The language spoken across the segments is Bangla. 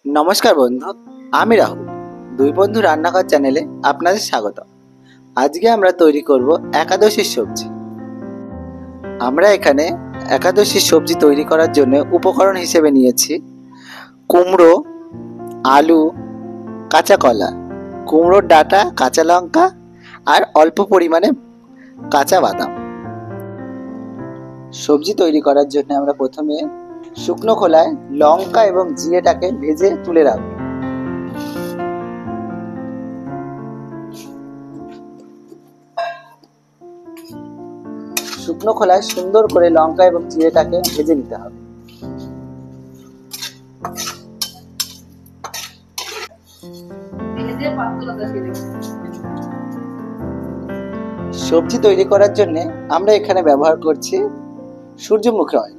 নমস্কার বন্ধু, আমি রাহুল। দুই বন্ধু রান্নাঘর চ্যানেলে আপনাদের স্বাগত। আজকে আমরা তৈরি করব একাদশীর সবজি। আমরা এখানে একাদশীর সবজি তৈরি করার জন্য উপকরণ হিসেবে নিয়েছি কুমড়ো, আলু, কাঁচা কলা, কুমড়োর ডাঁটা, কাঁচা লঙ্কা আর অল্প পরিমাণে কাঁচা বাদাম। সবজি তৈরি করার জন্য আমরা প্রথমে শুকনো খোলায় লঙ্কা এবং জিরেটাকে ভেজে তুলে রাখবো। শুকনো খোলায় সুন্দর করে লঙ্কা এবং জিরেটাকে ভেজে নিতে হবে। সবজি তৈরি করার জন্য আমরা এখানে ব্যবহার করছি সূর্যমুখী অয়েল।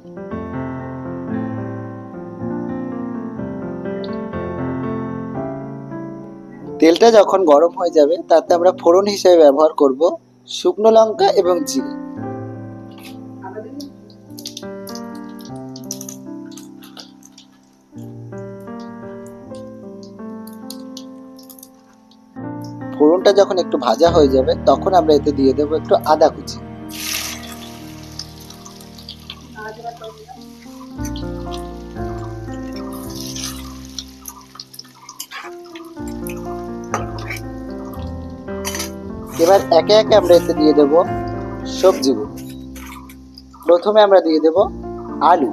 তেলটা যখন গরম হয়ে যাবে তাতে আমরা ফোড়ন হিসেবে ব্যবহার করব শুকনো লঙ্কা এবং জিরে। ফোড়নটা যখন একটু ভাজা হয়ে যাবে তখন আমরা এতে দিয়ে দেবো একটু আদা কুচি। এবার একে একে আমরা এতে দিয়ে দেব সবজিগুলো। প্রথমে আমরা দিয়ে দেব আলু,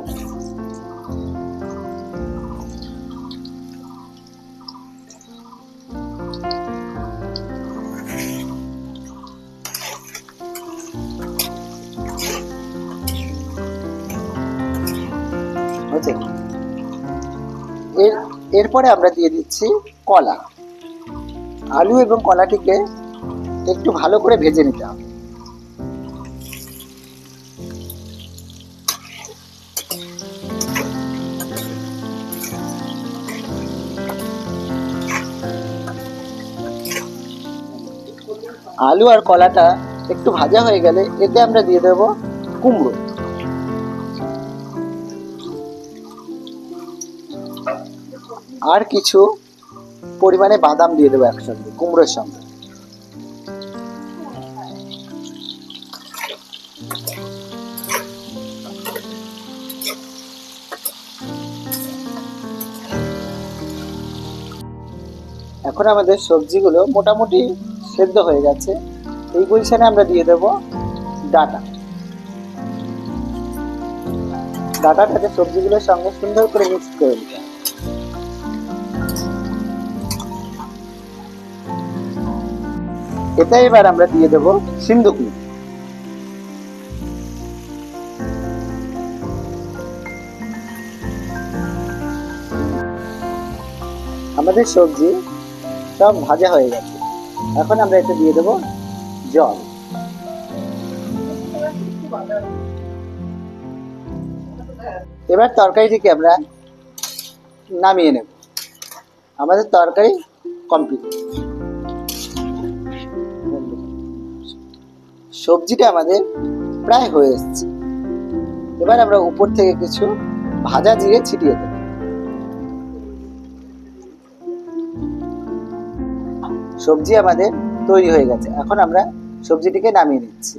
এরপরে আমরা দিয়ে দিচ্ছি কলা। আলু এবং কলাটিকে একটু ভালো করে ভেজে নিতে হবে। আলু আর কলাটা একটু ভাজা হয়ে গেলে এতে আমরা দিয়ে দেব কুমড়ো। আর কিছু পরিমাণে বাদাম দিয়ে দেবো একসঙ্গে কুমড়োর সঙ্গে। এখন আমাদের সবজিগুলো মোটামুটি সেদ্ধ হয়ে গেছে। এই পজিশনে আমরা দিয়ে দেব ডাঁটা। ডাঁটাটাকে সবজিগুলোর সঙ্গে সুন্দর করে মিক্স করে দিতে হবে। এটা এবার আমরা দিয়ে দেব সিন্ধুক। আমাদের সবজি সব ভাজা হয়ে গেছে। এখন আমরা এতে দিয়ে দেব জল। এবার তরকারিটিকে আমরা নামিয়ে নেব। আমাদের তরকারি কমপ্লিট। সবজিটা আমাদের প্রায় হয়ে এসেছে। এবার আমরা উপর থেকে কিছু ভাজা জিরে ছিটিয়ে দেব। সবজি আমাদের তৈরি হয়ে গেছে। এখন আমরা সবজিটিকে নামিয়ে নিচ্ছি।